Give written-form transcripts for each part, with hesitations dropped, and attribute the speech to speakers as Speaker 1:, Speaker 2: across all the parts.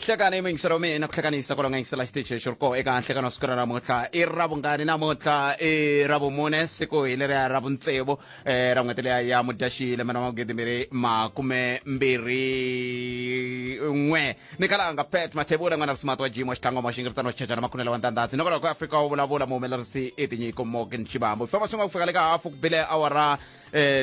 Speaker 1: hlekani mingisero mina kuhlekanisa kolonga ngisela xitichi xiriko eka nhlekano siku ra namuntlha i ravungani namuntlha i ravumune siku hi leriya ra vuntsevu ra n'hweti leya ya mudyaxile mana magidi makume mbirhi n'we ni Khalanga pet mathebula n'wana risumati wa jimo xitlangwa maxingiritano xicecana makhunela wa ndandadzi ni ku Afrika wa vulavula muhumelerisi i tinyiko Morgan Chibambo famba swi nga ku fika le ka hafu ku bile awara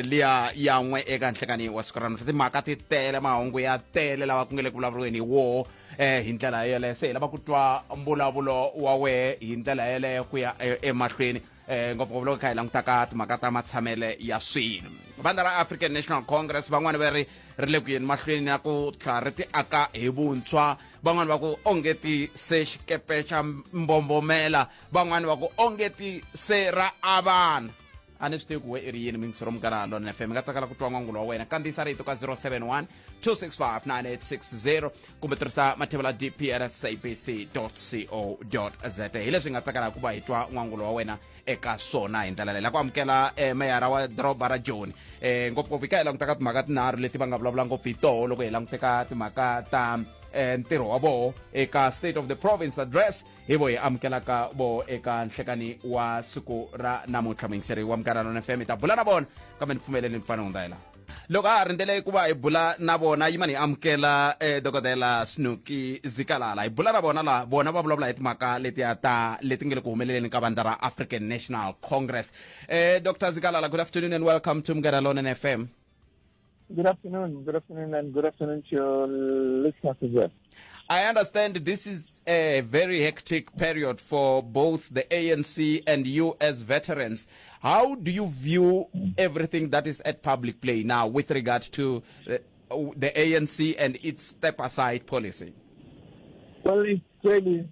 Speaker 1: liya ya n'we eka nhlekani wa siku ra namuntlha timhaka ti tele mahungu ya tele lawa ku nge le ku vulavuriweni wo hi ndlela yeleyo se hi lava ku twa mbulavulo wa wehe hi ndlela yeleyo ku ya emahlweni ngopfungopfu loko kha hi langutaka timhaka ta matshamele ya swilo vandla ra African National Congress van'wani va ri le ku yeni mahlweni na ku tlhela ri ti aka hi vuntshwa van'wani va ku ongeti se xikepe xa mbombomela van'wani va ku ongeti se ra avana a ni swi tivi ku we i ri yini mingisero mugana lona FM nga tsakela ku twa n'wangulo wa wena kandziyisa rito ka 071 265 9860 kumbe tirhisa mathevela dp@sabc.co.za hi leswi nga tsakela ku va hi twa n'wangulo wa wena eka swona hi ndlela leyi la ku amukela meyara wa doroba ra Joni ngopfungopfu hi ka hi langutaka timhaka tinharhu leti va nga vulavula ngopfu hi toho loko hi languteka timhaka ta ntirho wa voho eka State of the Province address hi vo hi amukelaka vo eka nhlekani wa siku ra namuntlha mingiseri wa mugana lona FM ta bula na vona kambe ni pfumeleni mfana hundayela loko a ha rindzele ku va hi bula na vona yimani hi amukela dokodela Snuki Zikalala hi bula na vona la vona va vulavula hi timhaka leti nge le ku humeleleni ka vandla ra African National Congress Dr. Zikalala, good afternoon and welcome to mugana lona FM.
Speaker 2: Good afternoon, and good afternoon to your listeners as well.
Speaker 1: I understand this is a very hectic period for both the ANC and you as veterans. How do you view everything that is at public play now with regard to the ANC and its step-aside policy?
Speaker 2: Well, it's really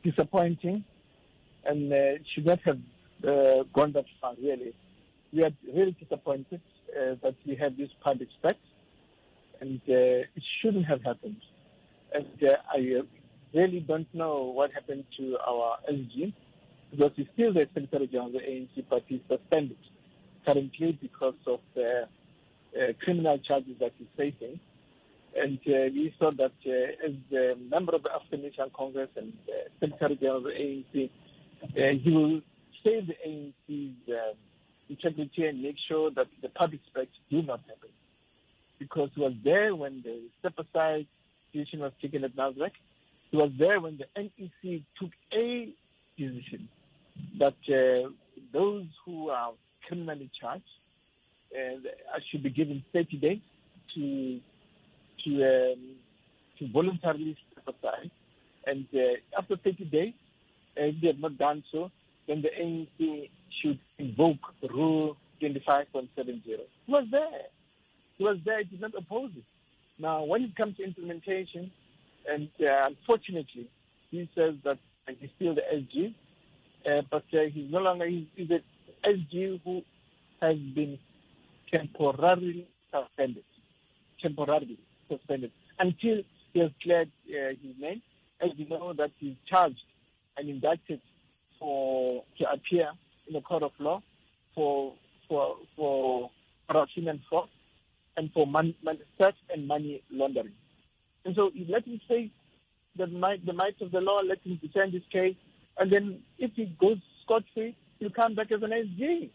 Speaker 2: disappointing and should not have gone that far, really. We are really disappointed that we have this public spect, and it shouldn't have happened. And I really don't know what happened to our SG, because he's still the Secretary General of the ANC, but he's suspended currently because of the criminal charges that he's facing. And we saw that as a member of the African National Congress and Secretary General of the ANC, he will save the ANC's integrity and make sure that the public spect do not happen. Because he was there when the step-aside decision was taken at Nasrec. He was there when the NEC took a decision that those who are criminally charged should be given 30 days to voluntarily step aside. And after 30 days, if they have not done so, then the ANC should invoke Rule 25.70. He was there. He did not oppose it. Now, when it comes to implementation, and unfortunately, he says that he's still the SG, but he's no longer, he's the SG who has been temporarily suspended until he has cleared his name. As you know, that he's charged and indicted to appear in a court of law for corruption and fraud and for theft and money laundering. And so let him face the might of the law, let him defend his case, and then if he goes scot-free, he'll come back as an SG.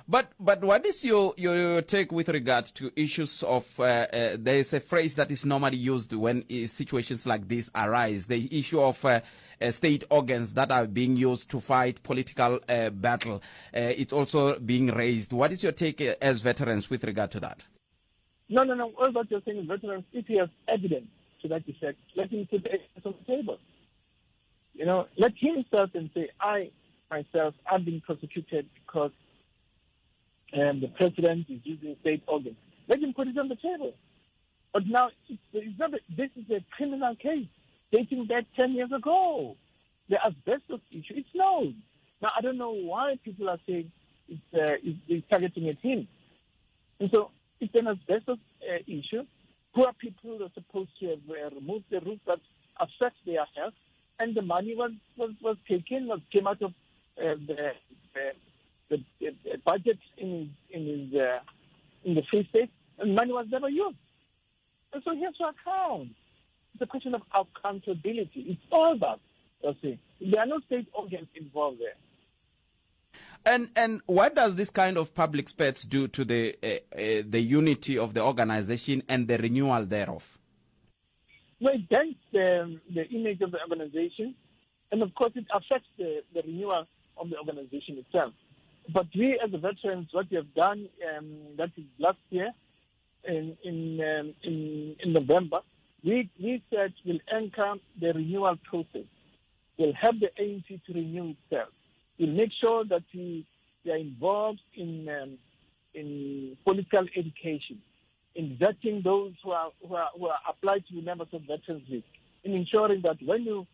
Speaker 1: But what is your take with regard to issues of, there is a phrase that is normally used when situations like this arise, the issue of state organs that are being used to fight political battle. It's also being raised. What is your take as veterans with regard to that?
Speaker 2: No. All that you're saying is veterans, if he has evidence to that effect, let him put the evidence on the table. Let him start and say, I, myself, I've been prosecuted because the president is using state organs. Let him put it on the table. But now, this is a criminal case dating back 10 years ago. The asbestos issue, it's known. Now, I don't know why people are saying it's targeting at him. And so, it's an asbestos issue. Poor people are supposed to have removed the roof that affects their health, and the money was came out of the budget in the Free State, and money was never used. And so he has to account. It's a question of accountability. It's all that. There are no state organs involved there.
Speaker 1: And what does this kind of public space do to the unity of the organization and the renewal thereof?
Speaker 2: Well, it dents the image of the organization, and of course it affects the renewal of the organization itself. But we as the veterans, what we have done, that is last year in November, we said we'll anchor the renewal process. We'll help the ANC to renew itself. We'll make sure that we are involved in political education, in vetting those who are applied to be members of Veterans League, in ensuring that when you're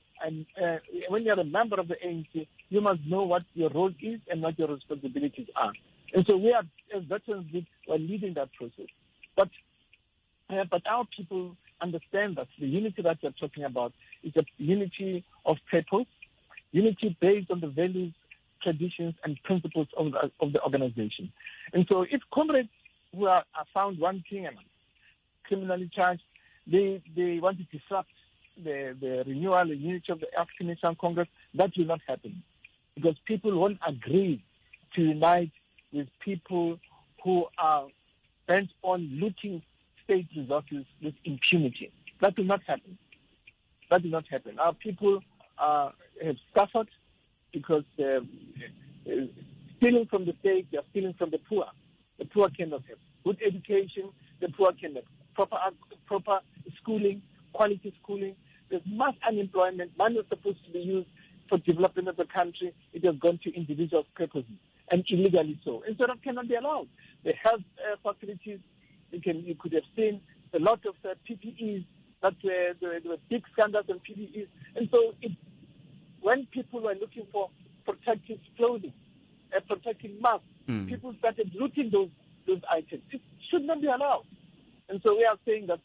Speaker 2: a member of the ANC, you must know what your role is and what your responsibilities are. And so we are, as Veterans League, we're leading that process. But our people understand that the unity that we're talking about is a unity of purpose, unity based on the values, traditions, and principles of the organization. And so if comrades who are found wanting and criminally charged, they want to disrupt the renewal and unity of the African National Congress, that will not happen. Because people won't agree to unite with people who are bent on looting state resources with impunity. That will not happen. That will not happen. Our people have suffered because stealing from the state, they are stealing from the poor. The poor cannot have good education. The poor cannot have proper schooling, quality schooling. There's mass unemployment. Money is supposed to be used for development of the country. It has gone to individual purposes, and illegally so. And so that cannot be allowed. The health facilities, you could have seen a lot of PPEs, that there were big scandals on PPEs. And so when people were looking for protective clothing, protective masks, people started looting those items. It should not be allowed. And so we are saying that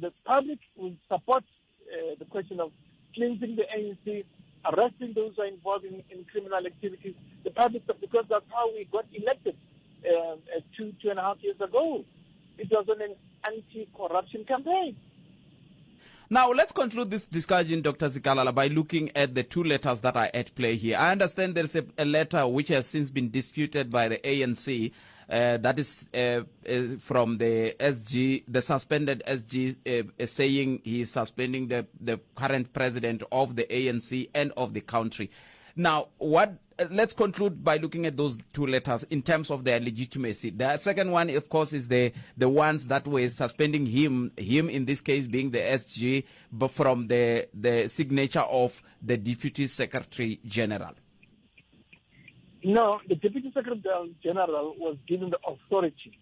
Speaker 2: the public will support the question of cleansing the ANC, arresting those who are involved in criminal activities. The public, because that's how we got elected 2.5 years ago. It was an anti-corruption campaign.
Speaker 1: Now, let's conclude this discussion, Dr. Zikalala, by looking at the two letters that are at play here. I understand there's a letter which has since been disputed by the ANC, that is from the SG, the suspended SG, saying he is suspending the current president of the ANC and of the country. Now, let's conclude by looking at those two letters in terms of their legitimacy. The second one, of course, is the ones that were suspending him in this case being the SG, but from the signature of the Deputy Secretary General.
Speaker 2: No, the Deputy Secretary General was given the authority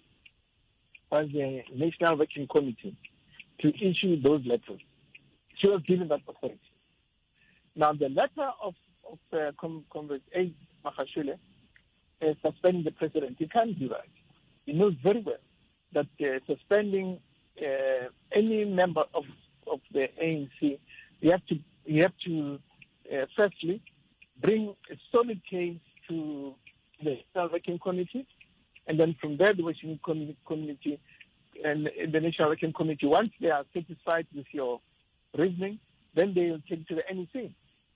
Speaker 2: by the National Working Committee to issue those letters. She was given that authority. Now, the letter of Comrade A. Mpfuxelelo suspending the president, he can't do that. He knows very well that suspending any member of the ANC, you have to firstly bring a solid case to the National Working Committee, and then from there the Working Committee and the National Working Committee, once they are satisfied with your reasoning, then they will take it to the NEC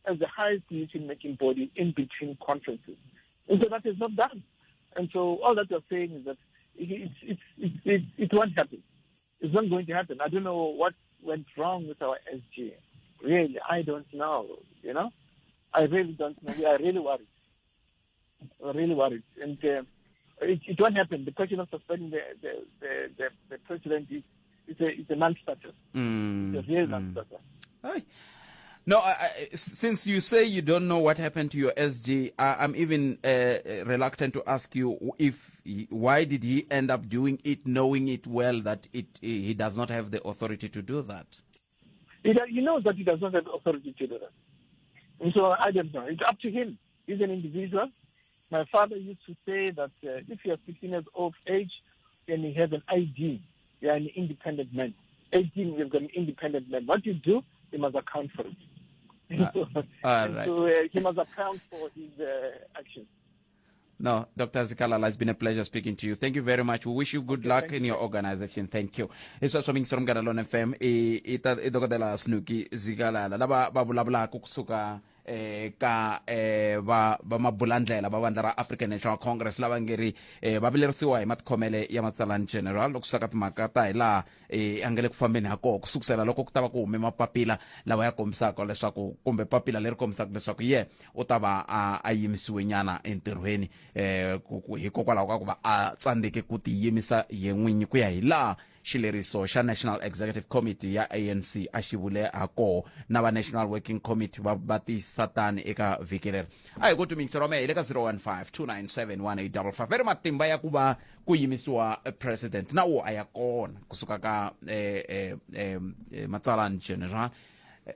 Speaker 2: as the highest decision-making body in between conferences. And so that is not done. And so all that we're saying is that it won't happen. It's not going to happen. I don't know what went wrong with our SG. Really, I don't know, I really don't know. We are really worried. We're really worried. And it won't happen. The question of suspending the president is a non-starter. It's a real non-starter.
Speaker 1: No, since you say you don't know what happened to your SG, I'm even reluctant to ask you why did he end up doing it, knowing it well that he does not have the authority to do that?
Speaker 2: He knows that he does not have the authority to do that. And so I don't know. It's up to him. He's an individual. My father used to say that if you are 16 years of age and you have an ID, you are an independent man. 18, you've got an independent man. What you do, you must account for it.
Speaker 1: All right.
Speaker 2: So he must account for his actions.
Speaker 1: No, Dr. Zikalala, it's been a pleasure speaking to you. Thank you very much. We wish you good luck in your organization. Thank you. It's also being from Ganalon FM. Dokotela Snuki Zikalala. Laba Vulavula kusuka ka ba mabulandlela ba vandla ra African National Congress lava ngeri va vilerisiwa hi matikhomele ya matsalani general loko saka timhaka ta hi laha a nga le ku fambeni ha kona kusukusela loko ku ta va ku hume mapapila lawa ya kombisaka leswaku kumbe papila leri kombisaka leswaku u ta va a yimisiwe nyana entirhweni hikokwalaho ka ku va a tsandzeke ku tiyimisa hi n'winyi ku ya hi laha xileriso xa National Executive Committee ya ANC a xi vule ha koho na va National Working Committee va tiyisisa tani eka vhiki leri a hi ku tumingiseriwa mehe le ka 015 veri matimba ya ku va ku yimisiwa president na wo a ya kona kusuka ka matsalani general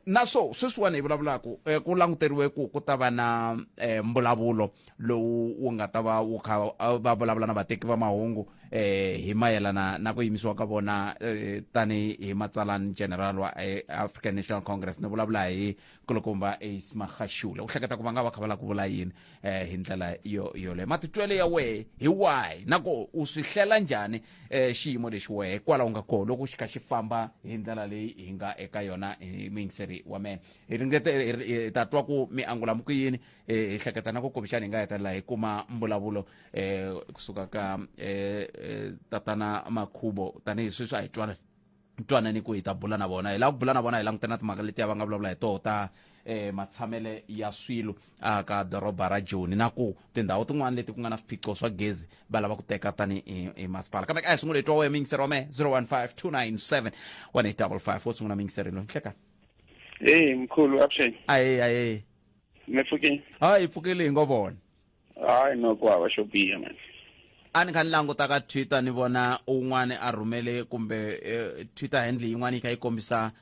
Speaker 1: na sweswiwani hi vulavulaku ku languteriwe ku ta va na mbulavulo lowu wu nga ta va wu kha va vulavula na vateki va mahungu hi mayelana na ku yimisiwa ka vona tani hi matsalani general wa African National Congress ni vulavula hi kulukumba Ace Magashule u hleketa ku va nga va kha va la ku vula yini hi ndlela yole matitwele ya wehe hi why nako u swi hlela njhani xiyimo lexi wehe kwala u nga koho loko xi kha xi famba hi ndlela leyi hi nga eka yona hi mingiseri wa mena hi ringete ta twa ku mi angula muku yini hi hleketa na ku kumbexani hi nga hetelela hi kuma mbulavulo kusuka ka tatana Makhubo tanihi sweswi a hi twanani ku hi ta bula na vona hi lava ku bula na vona hi langutana na timhaka letiya va nga vulavula hi toho ta matshamele ya swilo ka doroba ra Joni na ku tindhawu tin'wana leti ku nga na swiphiqo swa gezi va lava ku teka tani hi masipala kambe a hi sungule twa wehe mingiseri wa mehe 015 wo sungula mingiseri loyi hlekani
Speaker 3: mkhulu abusheni
Speaker 1: aye
Speaker 3: mefukeni
Speaker 1: hayi pfukile hi ngo vona
Speaker 3: hayi no ku hava xo biha man
Speaker 1: a ni kha ni languta ka Twitter ni vona un'wana a rhumele kumbe Twitter handle yin'wana yi kha yi kombisa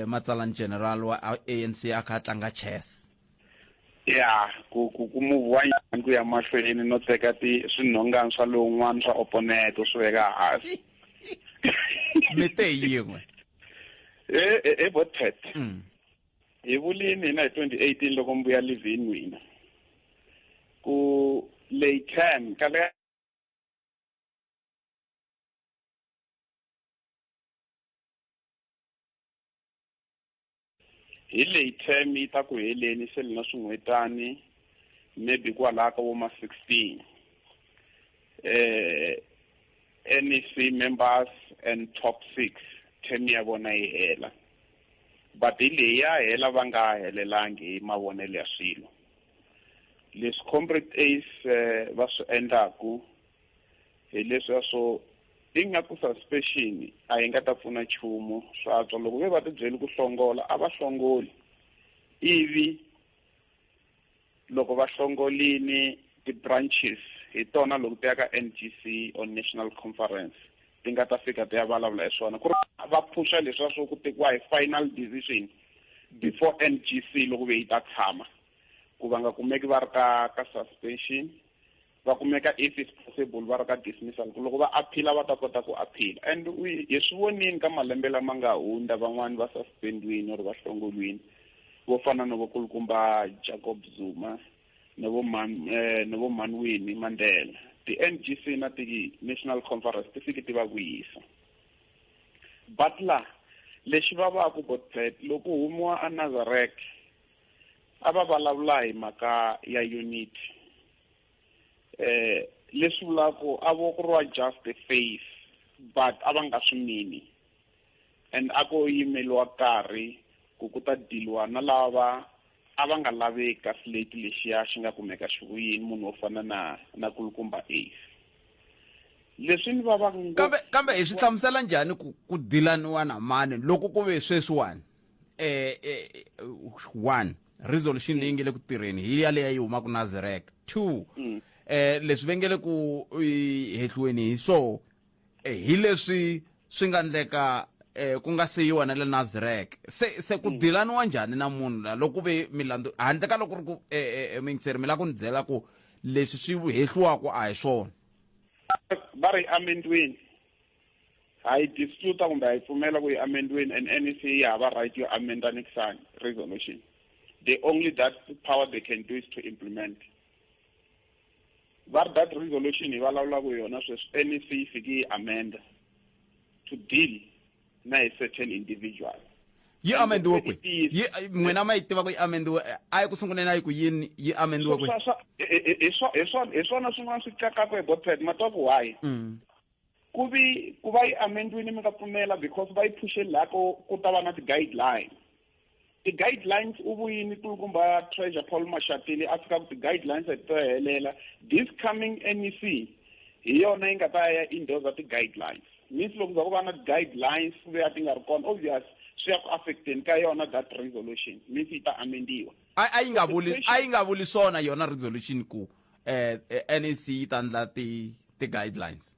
Speaker 1: matsalani general wa ANC a kha a tlanga chess
Speaker 3: ku move wa nyana ku ya mahlweni no teka swinhongana swa lowun'wana swa opponent swi veka hansi
Speaker 1: mi te yin'we
Speaker 3: botet hi vulini hina hi 2018 loko mbuya livini wina ku lay term kale hi leyi term yi ta ku heleni se na swin'wetani maybe kwalaha ka voma 16 NEC members and top 6 term ya vona yi hela but hi leyi ya hela va nga helelangi hi mavonelo ya swilo leswi comrade Ace va swi endlaku hi leswi swo i nga ku suspension a yi nga ta pfuna nchumu swa tswa loko va ti byeli ku hlongola a va hlongoli ivi loko va hlongolini ti-branches hi tona loko ti ya ka NGC on National Conference ti nga ta fika ti ya vulavula hi swona ku ri va phusha leswiya swo ku tekiwa hi final decision before NGC loko ve yi ta tshama ku va nga kumeki va ri ka suspension va kumeka if it's possible va ri ka dismissal ku loko va aphila va ta kota ku aphila and hi swi vonini ka malembe lama nga hundza van'wani va suspendiwini or va hlongolwini vo fana no vakulukumba Jacob Zuma no vo Manwini Mandela ti-NGC na ti-National Conference ti fike ti va vuyisa but la lexi va vaku botet loko humiwa a Nazareth a va vulavula hi mhaka ya unity leswi vulaka a vo ku riwa just a face but a va nga swi mini and a ko yimeliwa karhi ku ta diliwa na lava a va nga laveki ka slate lexiya xi nga kumeka xivuyini munhu wo fana na kulukumba Ace leswi ni va
Speaker 1: kambe hi swi hlamusela njhani ku dilaniwa na mani loko ku ve sweswiwani one resolution leyi nge le ku tirheni hi yaleyo yi humaka Nazareth 2 leswi va nge le ku hehliweni hi so hi leswi swi nga endleka ku nga siyiwa na le Nazareth se ku dilaniwa njhani na munhu la loko ve milandzu handle ka loko ri ku mingiseri mi la ku ni byela ku leswi swi hehliwaku a hi swona
Speaker 3: va ri amendweni ha yi dispute kumbe ha yi pfumela ku yi amendweni and NEC yi hava right yo amenda next resolution the only that power they can do is to implement but that resolution yi vulavula ku yona sweswi NEC yi fiki yi amend to deal na a certain individual
Speaker 1: yi amendiwe kwe yi n'wina ma yi tiva ku yi amendiwe a yi ku sunguleni a yi ku yini yi amendiwe kwe
Speaker 3: hi swona swin'wana swi kakaka hi botped ma twa ku why ku va yi amendiwini mi nga pfumela because va yi phushe laha ku ta va na ti-guidelines ti-guidelines u vuyini kulukumba treasure Paul Mashatile a fika ku ti-guidelines a ti to helela this coming NEC hi yona yi nga ta ya endorse ti-guidelines means loko za ku va na ti-guidelines ku ve a ti nga ri kona obvious swi ya ku affecteni ka yona that resolution means yi ta amendiwa
Speaker 1: a yi nga vuli swona yona resolution ku NEC yi ta endla ti-guidelines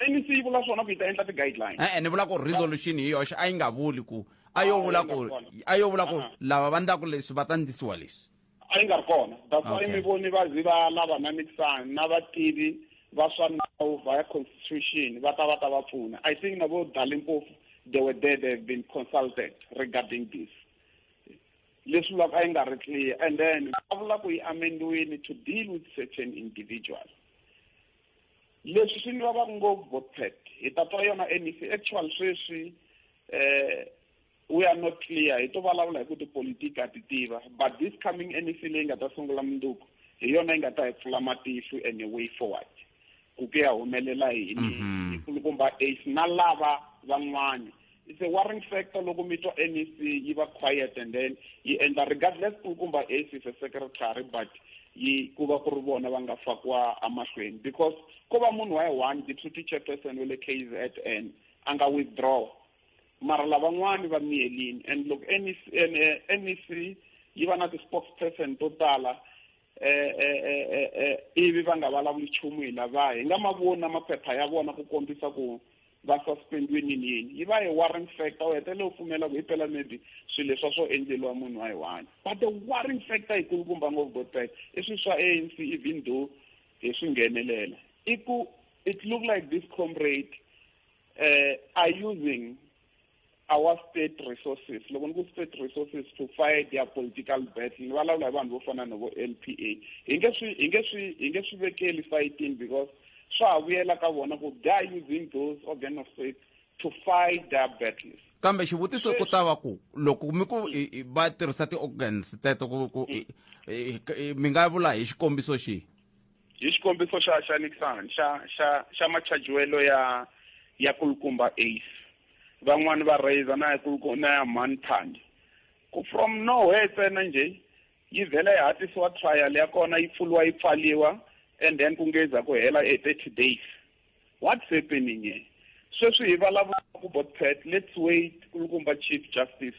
Speaker 3: NEC yi vula swona ku yi ta endla ti-guidelines
Speaker 1: ni vula ku resolution hi yoxe a yi nga vuli ku a yo vula ku lava va ndlaku leswi va ta ndlisiwa leswi
Speaker 3: a yi nga ri kona that's why mi voni va zi va lava na mixani na vativi va swa nawu via constitution va ta va pfuna I think na vo Dalimpofu they were there, they've been consulted regarding this leswi vulaka a yi nga ri clear and then va vula ku yi amendiwini to deal with certain individuals leswi swi ni vavaka ngopfu botped hi ta twa yona NEC actual sweswi we are not clear hi to vulavula hi ku tipolitiki a ti tiva but this coming NEC leyi nga ta sungula mundzuku hi yona yi nga ta hi pfula matihlo and a way forward ku ke ya humelela yini hi kulukumba ACE na lava van'wani it's a worrying factor loko mi twa NEC yi va quiet and then yi endla regardless kulukumba ACE is a secretary but yi ku va ku ri vona va nga fakiwa amahlweni because ko va munhu wa hi one deputy chairperson wa le KZN a nga withdraw mara lavan'wani va miyelini and loko NEC yi va na ti-spokesperson to tala ivi va nga vulavuli nchumu hi lavaya hi nga ma vona maphepha ya vona ku kombisa ku va suspendiwe yini yi va hi worrying factor u hetelela u pfumela ku hi phela maybe swilo leswa swo endleliwa munhu wa hi one but the worrying factor hi kulukumba ngopfu botped i swilo swa ANC even though hi swi nghenelela i ku it look like this comrade are using our state resources loko ni ku state resources to fight their political battle ni vulavula hi vanhu vo fana na vo LPA hi nge swi vekeli fighting because swa ha vuyela ka vona ku they are using those organ of state to fight their battles
Speaker 1: kambe xivutiso ku ta va ku loko mi ku va tirhisa ti-organs teto ku mi nga vula hi xikombiso xihi
Speaker 3: hi xikombiso xa Nixon xa machajiwelo ya kulukumba ACE van'wani va raise na ya manthandi ku from nowhere tsena nje yi vhela yi hatisiwa trial ya kona yi pfuliwa yi pfaliwa and then ku ngeza ku hela 30 days what's happening here sweswi hi vulavula ku botped let's wait kulukumba chief justice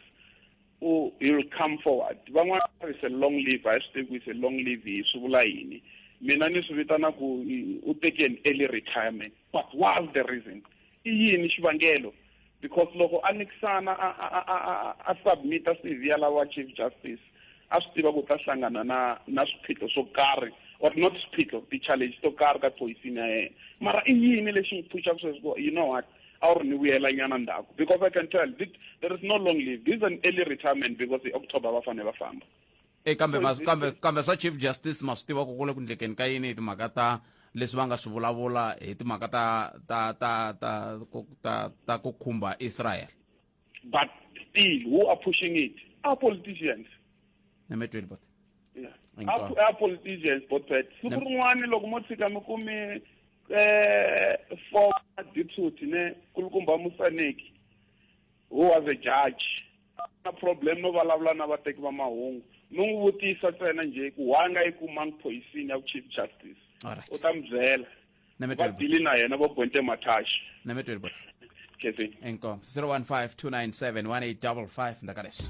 Speaker 3: he will come forward van'wana is a long leave I stick with a long leave hi swi vula yini mina ni swi vitana ku u teke an early retirement but what's the reason i yini xivangelo because loko a Nixana a submita CV ya lava chief justice a swi tiva ku ta hlangana na swiphiqo swo karhi or not swiphiqo ti-challenge to karhi ka policing ya yena mara i yini lexi n'wi phuxaka sweswo you know what a wu ri ni vuyela nyana ndzhaku because I can tell there is no long leave this is an early retirement because hi October va fanele va famba
Speaker 1: kambe swa chief justice ma swi tiva ku kule ku ndlekeni ka yini hi timhaka ta leswi va nga swi vulavula hi timhaka ta ku khumba Israel
Speaker 3: but still who are pushing it are politicians are politicians but siku rin'wani loko mo tshika mi kumi former deputy ne kulukumba Musaneki who was a judge na problem no vulavula na vateki va mahungu mi n'wi vutisa ntsena nje ku wanga yi kumangi policing ya chief justice u ta mi byela va dili na yena vo Bonte Matashi
Speaker 1: enko 015-297-1855 ndakaleso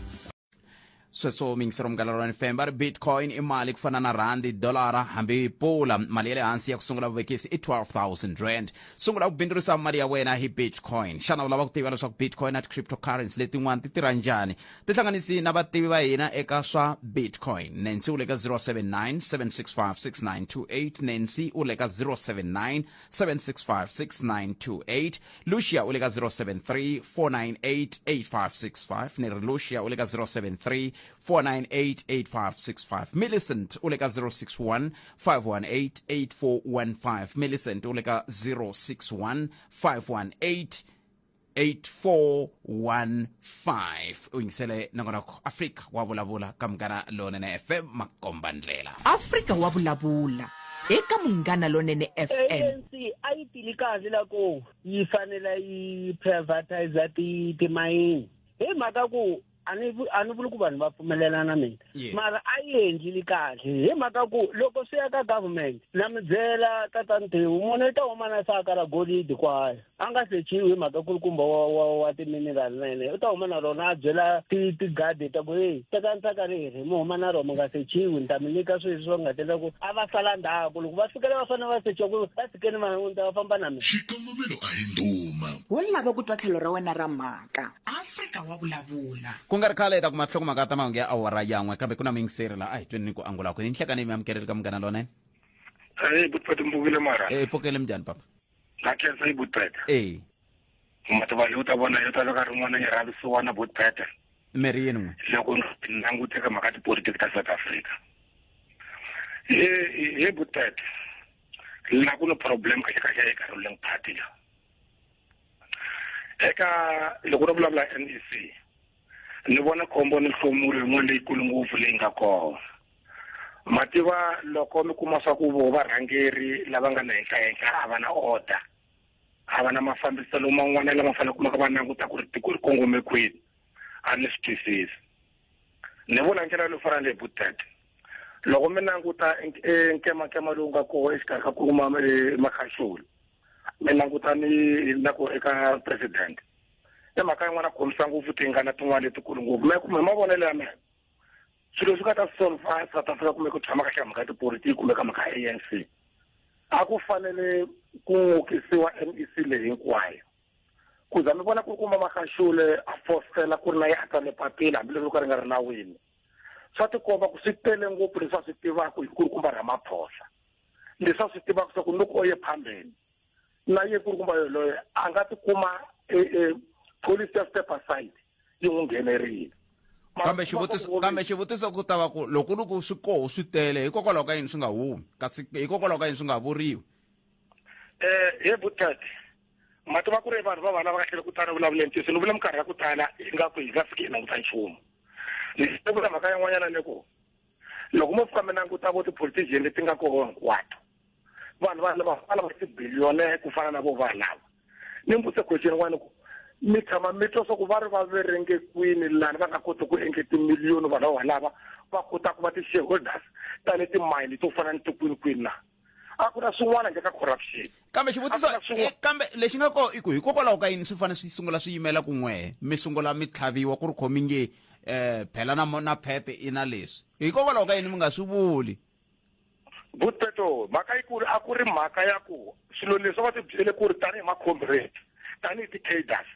Speaker 1: sweswo mingisero mgalarwani femba bitcoin i mali ku fana na randi dolara hambi pula mali ya le hansi ya ku sungula vuvekisi i 12,000 rand sungula ku bindzurisa mali ya wena hi bitcoin xana u lava ku tiva leswaku bitcoin na ti-cryptocurrency letin'wana ti tirha njhani tihlanganisi na vativi va hina eka swa bitcoin Nancy u le ka 079-765-6928 Nancy u le ka 079-765-6928 Lucia u le ka 073-498-8565 ni ri Lucia u le ka 073 498-8565. Millicent ule ka 061-518-8415. Millicent ule ka 061-518-8415. Uyingisele nangonakho Afrika wa Vulavula kamgana lonene FM makombandlela.
Speaker 4: Afrika wa Vulavula eka munghana lonene FM.
Speaker 5: ANC ayitili kahle la ko yi fanela yi privatize ti mine. Mhaka ku ani vuli ku vanhu va pfumelelana mina mara a yi endlile kahle hi mhaka ku loko swi ya ka government na mi byela tata Ntewu munhu ta huma na saka ra golidi kwayo a nga sechiwi hi mhaka kulukumba wa timineral nene u ta huma na rona a byela ti-gadi ta ku teka ntsaka riri mi huma na rona mi nga sechiwi ni ta mi nyika sweswi swo nga tela ku a va sala ndzhaku loko va fikela va fanele va sechiwa ku va tshikeni va famba na mina
Speaker 6: xikongomelo a hi nduma
Speaker 4: wo lava ku twa tlhelo ra wena ra mhaka Afrika wa Vulavula
Speaker 1: ku nga ri khale ta ku mahloko ta mahungu ya awara yan'we kambe ku na mingiseri la a hi tweni ni ku angula ku ni nhlekani mi amukereli ka munghana lonene
Speaker 7: butpeta mbuvile mara
Speaker 1: pfukele mjani papa
Speaker 7: na khensa hi butpeta
Speaker 3: mataba yo ta bona yo ta ka rin'wana ya ravisiwa na botpeta
Speaker 1: meri yenu
Speaker 3: loko langute ka makati politics ta South Africa he botpeta la kuno problem ka eka ruling party la eka loko ro vulavula NEC ni vona khombo ni hlomuri mo leyi kulungufu leyi nga kona mativa loko mi kuma swa ku vo varhangeri lava nga na henhla a va na order a va na mafambiselo man'wana lama fanele ku va languta ku ri tiko ri kongome kwini a ni swi twisisi ni vula ndlela leyi fana leyi butete loko mi languta nkema lowu nga koho exikarhi ka kuma makhashulu mi languta ni lako eka president mhaka yin'wana khomisa ngopfu tingana tin'wana letikulu ngopfu me mavonelo ya mina swilo swi nga ta solva South Africa kumbe ku tshama kahle mhaka tipolitiki kumbe ka mhaka ANC a ku fanele ku ngokisiwa NEC leyi hinkwayo ku za mi vona ku kuma makhashule a fostela ku ri na yi aka le papila hambileswi ka ri nga ri nawini swa tikomba ku swi tele ngopfu leswi a swi tivaka hi kulukumba Ramaphosa leswi a swi tivaka swa ku loko ye phambeni na ye kulukumba yoloye a nga tikuma police step aside yi n'wi nghenerile
Speaker 1: kambe xivutiso ku ta va ku loko swi koho swi tele hikokwalaho ka yini swi nga humi kasi hikokwalaho ka yini swi nga vuriwi
Speaker 3: he butati mati va ku ri vanhu va vana va kahlele ku tala vulavuleni ntiyiso ni vula minkarhi ya ku tala ingaku hi nga fiki hi languta nchumu leswi ni vula mhaka yin'wanyana ni ku loko mo fika mi languta vo tipolitician leti nga koho hinkwato vanhu va lava tibiliyone ku fana na vo va lava ni mbutse question yin'wana ku mi tshama mi twa swa ku va ri va verenge kwini lani va nga koti ku endle timiliyoni vanhu va lava va kota ku va ti-shareholders ta le timine to fana ni tikwinikwini na a ku na swin'wana nge ka corruption
Speaker 1: kambe xivutiso kambe lexi nga ko i ku hikokwalaho ka yini swi fanele swi sungula swi yimela ku n'we mi sungula mi tlhaviwa ku ri khomi nge phela na phete i na leswi hikokwalaho ka yini mi nga swi vuli
Speaker 3: butpeto mhaka yi ku ri a ku ri mhaka ya ku swilo leswi va ti byele ku ri tanihi macomrade tanihi ti-cadres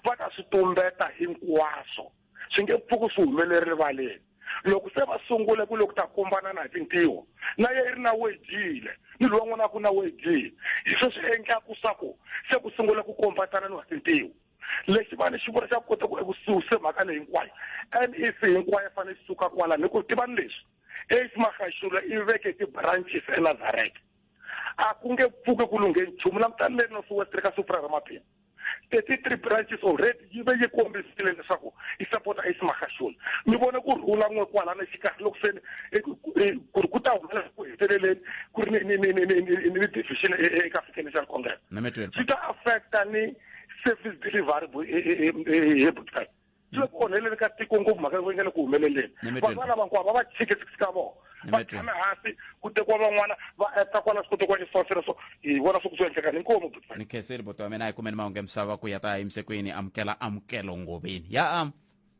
Speaker 3: va ta swi tumbeta hinkwaswo swi nge pfuki swi humelele rivaleni loko se va sungule ku loko ta kombana na tintiho na ye ri na wejile ni lowu n'wana ku na wejile hi swo swi endlaku swa ku se ku sungula ku kombatana ni wa tintiho lexi vanhu xi vula xa ku kota ku ekusuhi mhaka leyi hinkwayo NEC hinkwayo fanele xi suka kwala ni ku tivani leswi Makhashula i veke ti-branches eNazareth a ku nge pfuki ku lungheni nchumu langutani leri no swi ka supra ra maphina 33 branches already yi ve yi kombisile leswaku i support Makhashula mi vona ku rhula n'we kwalana xikarhi loko se ku ri ku ta humelela ku heteleleni ku ri ni division eka Financial Congress swi ta affecta ni service delivery he butkai swi ku onheleni ka tiko ngopfu mhaka ku ngele ku humeleleni vanhu va lava hinkwavo va chikisiki ka vona va tshame hansi ku tekiwa van'wana va eta kwala swi kotekiwa xisoselo so hi vona swi ku swi endleka ni nkomo butkai
Speaker 1: ni khenseli boto wa mina hi kumeni mahungu emisava ku ya ta emsekweni amukelo ngobeni ya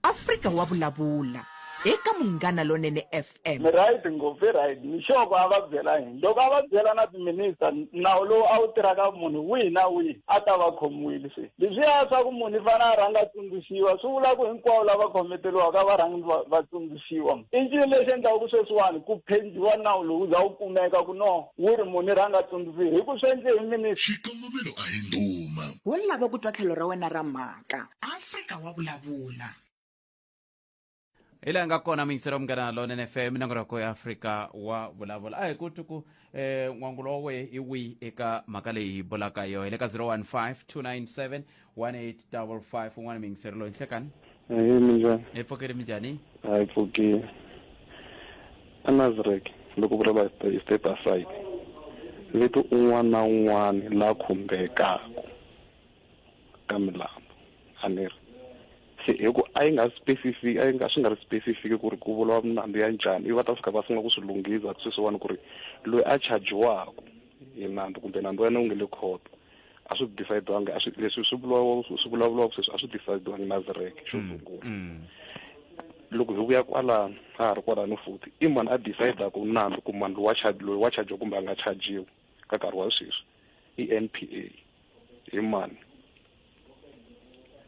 Speaker 4: Afrika wa Vulavula eka munghana lonene FM
Speaker 2: right ngopfu right mixoko a va byela yini loko a va byela na timinista nawu lowu a wu tirhaka munhu wihi na wihi a ta va khomiwile swi leswiya swa ku munhu i fanele a rhanga tsundzuxiwa swi vula ku hinkwavo lava khometeliwaka va rhangi va tsundzuxiwa i ncini lexi endlaka ku sweswiwani ku phenjiwa nawu lowu za wu kumeka ku no wu ri munhu i rhanga tsundzuxiwa hi ku swi endle hi minista
Speaker 6: xikongomelo a hi nduma
Speaker 4: wo lava ku twa tlhelo ra wena ra mhaka Afrika wa Vulavula
Speaker 1: ila nga kona mingisero mngana lona NFM nangoroko ya Afrika wa Vulavula ai kutuku ngwangulo we iwi eka makale hi bolaka yo ile ka 0152971855 un'wana mingisero lo nhlekani
Speaker 8: minjani
Speaker 1: epfokele minjani
Speaker 8: hayi pfukile anazireke loko vulavula step aside leti un'wana na un'wana la khumbekaka ka milambu aneri se hiku a yi nga specific a yi nga swi nga ri specific ku ri ku vulavula minandzu ya njhani va ta fika va sungula ku swi lunghisa sweswiwani ku ri loyi a chajiwaka hi nandzu kumbe nandzu wa yena wu nge le khoto a swi decidiwanga a swi leswi swi vulavuriwaka sweswi a swi decidiwanga nazireke xo sungula loko hi vuya kwalano a ha ri kwalano futhi i mani a decidaka nandzu ku mani loyi wa chajiwa kumbe a nga chajiwi ka nkarhi wa sweswi i NPA hi mani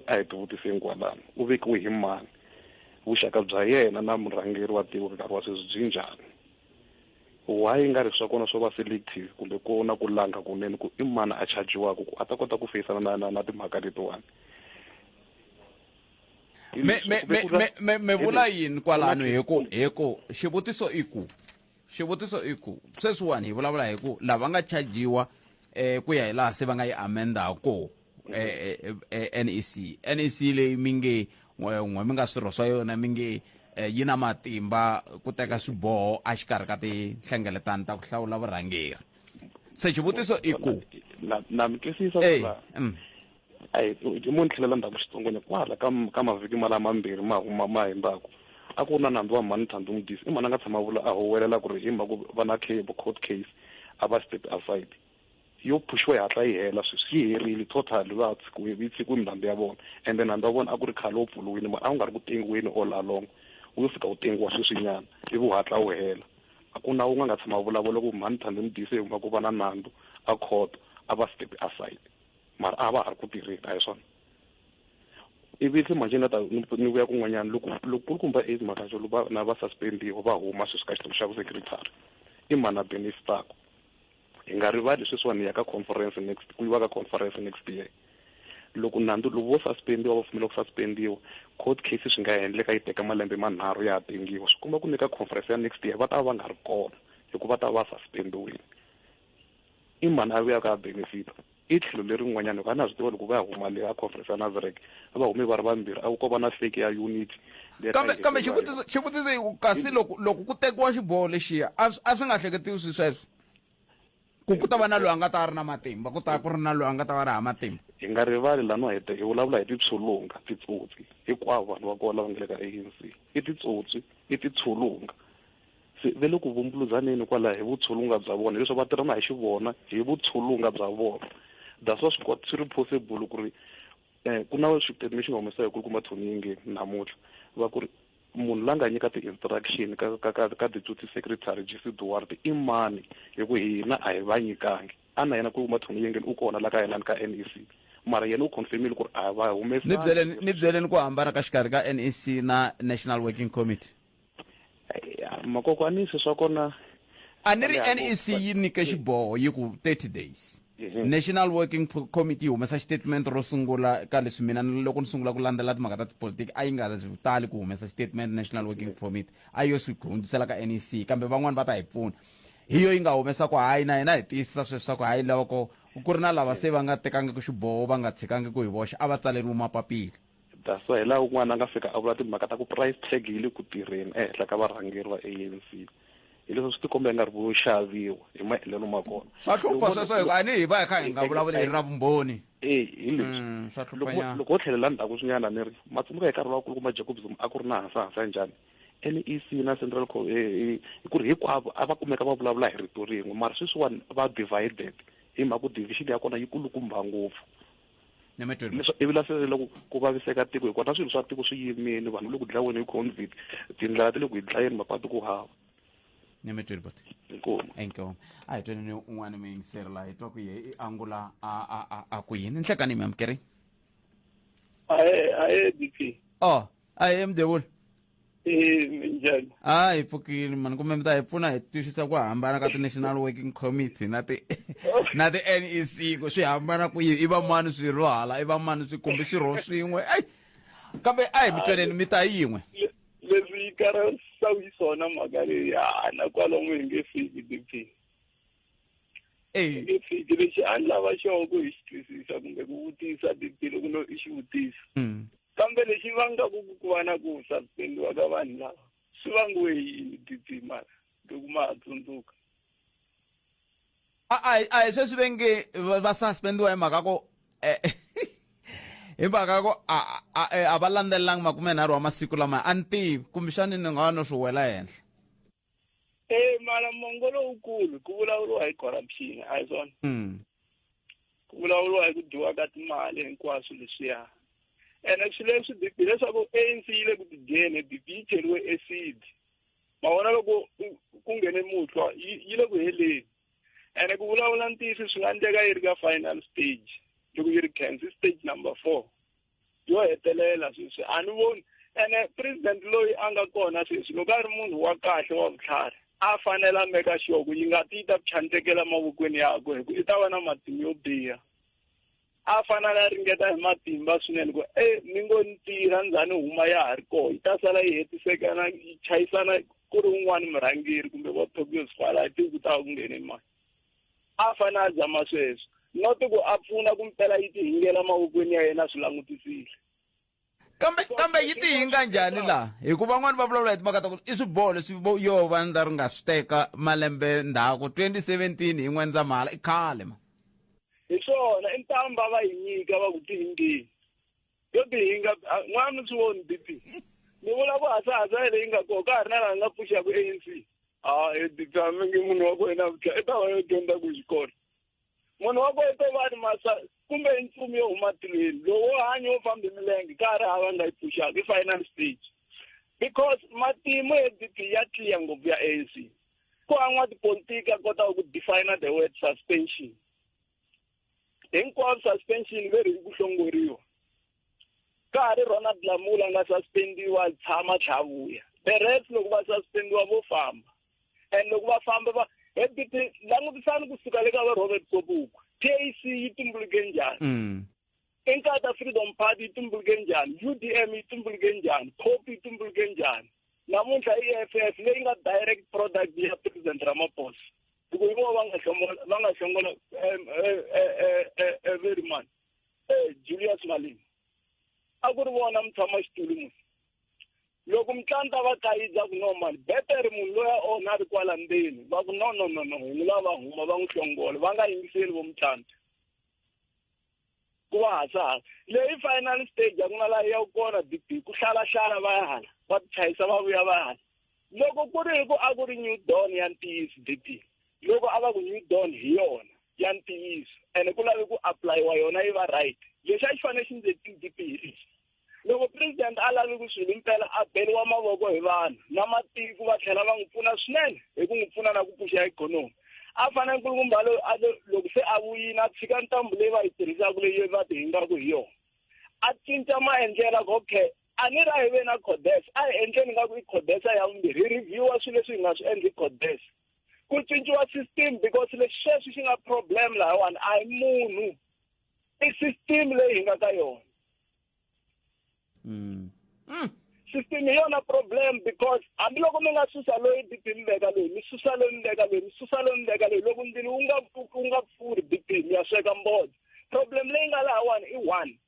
Speaker 8: a hi tivutiseni kwalano u vekiwe hi mani vuxaka bya yena na murhangeri wa tiko nkarhi wa sweswi byi njhani why nga ri swa kona swo va selective kumbe ku na ku langa kunene ku i mani a chajiwaka ku a ta kota ku faceana na timhaka letiwani
Speaker 1: me vula yini kwalano hiko xivutiso i ku sweswiwani hi vulavula hi ku lava nga chajiwa ku ya hi laha se va nga yi amendako NEC leyi mi nge n'we mi nga swirho swa yona mi nge yi na matimba ku teka swiboho a xikarhi ka tinhlengeletano ta ku hlawula vurhangeri se xivutiso i ku
Speaker 8: na mi twisisa kwala ai munhu tlhelela ndzhaku xitsongoni kwala ka mavhiki mambirhi ma hundzaka a ku na nandzu wa mani Thando Mdisi i mani a nga tshama vula a huwelela ku ri hi mhaka va na court case a va step aside yo phushiwa yi hatla yi hela sweswi yi herile totally va tshikiwe minandzu ya vona and then nandzu wa vona a ku ri khale wu pfuriwile a wu nga ri ku tengiweni all along wu yo fika wu tengiwa sweswinyana ivi wu hatla wu hela a ku na wun'we a nga tshama vulavula ku mani Thando Mdisi hi mhaka ku va na nandzu a court a va step aside mara a va ha ri ku tirheni a hi swona ivi tlhe manje ni vuya kun'wanyana loko kulukumba age mhaka xo na va suspendiwa va huma sweswi ka xitimu xa vusecretary i mani a benefitaka hi nga rivali sweswiwani ya ka conference ku yiva ka conference next year loko nandzu lowu vo suspendiwa va pfumela ku suspendiwa court case swi nga endleka yi teka malembe manharhu ya ha tengiwa swi komba ku nyika conference ya next year va ta va nga ri kona hikuva va ta va suspendiwile i mani a vuyaka a benefita i tlhelo leri n'wanyana loko a na swi tiva loko va ya huma le a conference ya nazireke va hume va ri vambirhi a ko va na fake ya unit
Speaker 1: kambe xivutiso kasi loko ku tekiwa xiboho lexiya a swi nga hleketiwi sweswo ku ta va na loyi a nga ta ri na matimba ku ta ku ri na loyi a nga ta va ri ha matimba
Speaker 8: hi nga rivali lano hi vulavula hi titshulunga titsotsi hinkwavo vanhu va kona lava nga le ka ANC i titsotsi i titshulunga se ve le ku vumbuluzaneni kwala hi vutshulunga bya vona leswi va tirhana hi xivona hi vutshulunga bya vona that's what swi ri possible ku ri ku na xitatimende lexi nga humesa hi kulukumba Thonyinge namuntlha va ku ri munhu la nga nyika ti-instruction ka deputy secretary GC Duarte i mani hi ku hina a hi va nyikangi a na yena kulukumba Thonyinge u kona la ka yena ka NEC mara yena u confirmile ku ri a va humesa
Speaker 1: ni byeleni ku hambana ka xikarhi ka NEC na National Working Committee
Speaker 8: makoko a ni swi swa kona
Speaker 1: a ni ri NEC yi nyike xiboho yi ku 30 days National Working Committee yi humesa statement ro sungula ka leswi mina loko ni sungula ku landzela timhaka ta tipolitiki a yi nga tali ku humesa statement National Working Committee a yo swi hundzisela ka NEC kambe van'wani va ta hi pfuna hi yo yi nga humesa ku hayi na hina hi tiyisisa sweswi swa ku hayi loko ku ri na lava se va nga tekanga ku xiboho va nga tshikangi ku hi voxe a va tsaleriwa mapapila
Speaker 8: that's why la un'wana a nga fika a vula timhaka ta ku price tag yi le ku tirheni ehenhla ka varhangeri va ANC hi leswi swi tikomba nga ri vuxaviwa hi maendlelo ma kona
Speaker 1: swa hlupha sweswo a ni hi va hi kha hi nga vulavuli hi ra vumbhoni
Speaker 8: hi leswi loko ho tlhelela ndzhaku swinyana ni ri matsundzuka hi nkarhi wa kulukumba Jacob Zuma a ku ri na hansa njhani NEC na Central ku ri hinkwavo a va kumeka va vulavula hi rito rin'we mara sweswiwani va divided hi mhaka ku division ya kona yi kulukumba ngopfu ivi la se loko ku vaviseka tiko hi kona swilo swa tiko swi yimeni vanhu le ku dlayiweni hi COVID tindlela ta le ku hi dlayeni mapatu ku hava
Speaker 1: inkomu a hi tweni un'wana muyingiseri laha hi twa ku ye i angula a ku yini nhlekani mi amukeri
Speaker 2: aye DP
Speaker 1: aye Mdebula
Speaker 2: njhani
Speaker 1: hi pfukile mani kumbe mi ta hi pfuna hi twisisa ku hambana ka ti-National Working Committee na ti-NEC ku swi hambana ku yini i va mani swirho hala i va mani swi kumbe swirho swin'we kambe a hi mi tweneni mi ta yin'we
Speaker 7: leswi kara sawisona magari ya na kwalomu hi nge fiki DP nge fiki lexi a ni lava xona ku hi xi twisisa kumbe ku vutisa DP loko no i xi vutisa kambe lexi vangaku ku va na ku suspendiwa ka vanhu lava swi vangiwe yini DP mara loko ma tsundzuka
Speaker 1: a sweswi ve nge va suspendiwa hi mhaka ko hi mhaka ko a va landzelelangi 30 wa masiku lama a ni tivi kumbexani ni nga va no swi wela henhla
Speaker 7: mara mongo lowukulu ku vulavuriwa hi corruption a hi swona ku vulavuriwa hi ku dyiwa ka timali hinkwaswo leswiya ene swilo leswi DP leswaku ANC yi le ku tidyeni DP yi cheriwe acid ma vona loko ku nghene muhlwa yi le ku heleni ene ku vulavula ntiyiso swi nga endleka yi ri ka final stage loko yi ri cancer stage number 4 yo hetelela sweswi a ni voni ene president loyi a nga kona sweswi loko a ri munhu wa kahle wa vutlhari a fanele a meka sure ku yi nga ti ta chantekela mavokweni yakwe hi ku i ta va na matimu yo biha a fanele a ringeta hi matimba swinene ku ni ngo ni tirha ndzhani huma ya ha ri koho yi ta sala yi hetisekana yi chayisana ku ri un'wana murhangeri kumbe vo Tobias kwala a tivi ku ta ku nghene mali a fanele a zama sweswo not ku a pfuna ku mpela yi ti hingela mavokweni ya yena swi langutisile
Speaker 1: kambe yi ti hinga njhani laha hikuva van'wani va vulavula hi timhaka ta ku i swiboho leswi yo va ndza ri nga swi teka malembe ndhaku 2017 hi N'wendzamhala i khale ma
Speaker 7: hi swona i ntamba va hi nyika va ku ti hingeni yo ti hinga n'wana swi voni DP ni vula ku hasahasa leyi nga koho ka ha ri na laha nga pfuxaku ANC DP munhu wa ku wena i ta va yo dyondza ku xikolo munhu wa ku i to va ni masa kumbe nchumu yo huma tilweni lowo hanya wo famba milenge ka ha ri hava nga yi pfuxaka i final stage because matimu ya DP ya clear ngopfu ya ANC ku han'wa tipolitiki a kota ku define the word suspension hinkwavo suspension ve ri ku hlongoriwa ka ha ri Ronald Lamula nga suspendiwa tshama tlhavuya the rest loko va suspendiwa vo famba and loko va famba va DP langutisani kusuka le ka va Robert Sobukwe PAC yi tumbuluke njhani Inkatha Freedom Party yi tumbuluke njhani UDM yi tumbuluke njhani COP yi tumbuluke njhani namuntlha EFF leyi nga direct product ya President Ramaphosa loko yi vo va nga hlongola very man Julius Malema a ku ri vona mutshama xitulu musi loko mtlanta va kayidza ku no mani better munhu loyi a onha ri kwala ndzeni va ku no hi n'wi lava huma va n'wi hlongola va nga yingiseli vo mtlanta ku va hasahasa leyi final stage a ku nga laha ya kona DP ku hlalahlala va ya hala va tichayisa va vuya va hala loko ku ri hi ku a ku ri New Dawn ya ntiyiso DP loko a va ku New Dawn hi yona ya ntiyiso ene ku lavi ku applyiwa yona yi va right lexi a xi fanele xi ndzetini DP hi lexi loko president a lavi ku swilo impela a beriwa mavoko hi vanhu na matiko va tlhela va n'wi pfuna swinene hi ku n'wi pfuna na ku pfuxa ikhonomi a fanele nkulukumba loko se a vuyini a tshika ntambu leyi va yi tirhisaka leyi va ti hingaku hi yona a cinca maendlela ku okay a ni ra hi ve na codes a hi endleni nga ku i codesa ya vumbirhi hi reviewa swilo leswi hi nga swi endli codes ku cinciwa system because leswi sweswi xi nga problem lahawani a hi munhu i system leyi hi nga ka yona system hi yona problem because hambiloko mi nga susa loyi DP mi veka loyi mi susa loyi mi veka loyi mi susa loyi mi veka loyi loko ndlini wu nga pfuri DP mi ya sweka mbodza problem leyi nga lahawani i one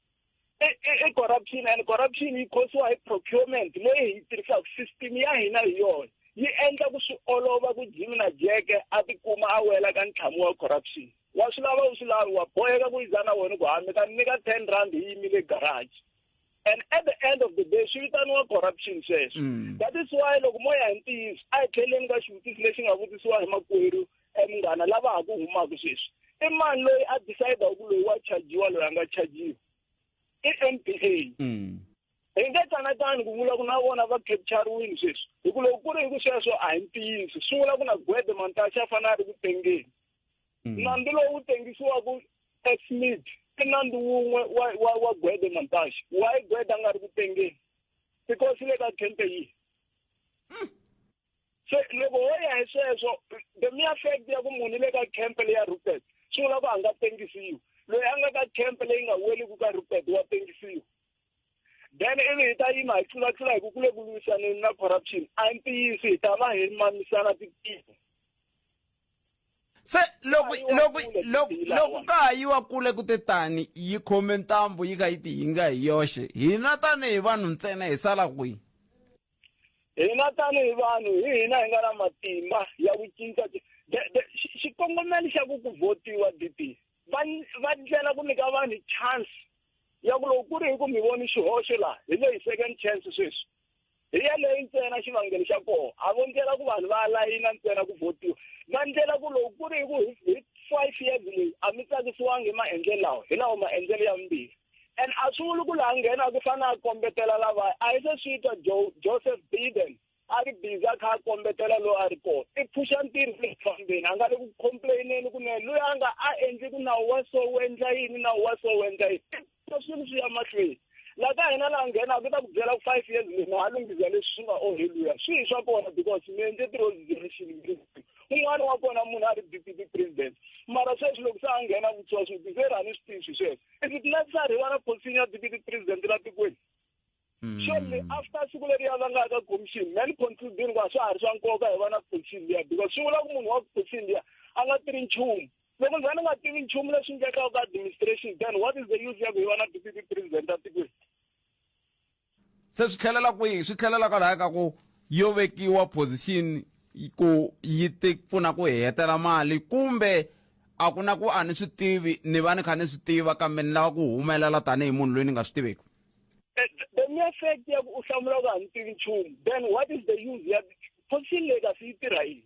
Speaker 7: i corruption and corruption yi causiwa hi procurement leyi hi tirhisaka system ya hina hi yona yi endla ku swi olova ku Jimmy na Jeke a tikuma a wela ka ntlhamu wa corruption wa swi lava u swi lavi wa boheka ku yizana wena ku hambi ka nyika 10 rand hi yimile garage and at the end of the day swi vitaniwa corruption sweswo that is why loko moya hi ntiyiso a hi tlheleni ka xivutiso lexi nga vutisiwa hi makwerhu emunghana lava ha ku humaka sweswi i mani loyi a decide ku loyi wa chajiwa loyi a nga chajiwa i MPA hi nge tsanatani ku vula ku na vona va capture-wini sweswi hi ku loko ku ri hi ku sweswo a hi ntiyiso swi vula ku na Gwede Mantashe a fanele a ri ku tengeni nandzu lowu wu tengisiwaku Smith i nandzu wun'we wa Gwede Mantashe why Gwede a nga ri ku tengeni because le ka camp yihi se loko wo ya hi sweswo the mere fact ya ku munhu le ka camp le ya Rupert swi vula ku a nga tengisiwi loyi a nga ka camp leyi nga weli ku ka Rupert wa tengisiwa then ivi ta yima hi tlula hi ku kule ku lwisaneni na corruption a ntiyisi hi ta va hi mamisana titiko
Speaker 1: se loko ka ha yiwa kule ku tetani yi khome ntambu yi kha yi ti hinga hi yoxe hina tanihi vanhu ntsena hi sala kwihi
Speaker 7: hina tanihi vanhu hina hi nga na matimba ya ku cinca xikongomelo xa ku votiwa DP va ndlela ku nyika vanhu chance ya ku loko ku ri hi ku mi voni xihoxo laha hi le hi second chance sweswi hi yaleyi ntsena xivangelo xa koho a vo ndlela ku vanhu va layina ntsena ku votiwa va ndlela ku loko ku ri hi ku hi 5 years leyi a mi tsakisiwangi hi maendlelo lawa hi lawo maendlelo ya mbirhi and a swi vuli ku laha nghena ku fana a kombetela lava a hi se swi twa Joseph Biden a ri busy a kha a kombetela lowu a ri kona i phusha ntirho le fambeni a nga le ku complaineni kunene loyi a nga a endli ku nawu wa so wu endla yini nawu wa so wu endla yini swilo swi ya mahlweni laha ka hina laha nghena ku ta ku byela ku 5 years leyi na lunghisa leswi swi nga onheliwa swi hi swa kona because mi endle ti-resolution un'wana wa kona munhu a ri deputy president mara sweswi loko se a nghena vutsuwa swi ti se rhani swi tivi sweswo is it necessary hi va na position ya deputy president la tikweni surely after siku leriya va nga ka commission man concluding ku a swa ha ri swa nkoka hi va na position liya because swi vula ku munhu wa position liya a nga tirhi nchumu loko ndzi nga tivi nchumu leswi endlekaka ka administration then what is the use ya ku hi va na deputy president a tikweni
Speaker 1: se swi tlhelela kwihi swi tlhelela kwalaha ka ku yo vekiwa position ku yi ti pfuna ku hetela mali kumbe a ku na ku a ni swi tivi ni va ni kha ni swi tiva kambe ni lava ku humelela tanihi munhu loyi ni nga swi tiveki
Speaker 7: the mere fact ya ku u hlamula ku a ni tivi nchumu then what is the use ya position leyi kasi yi tirha yini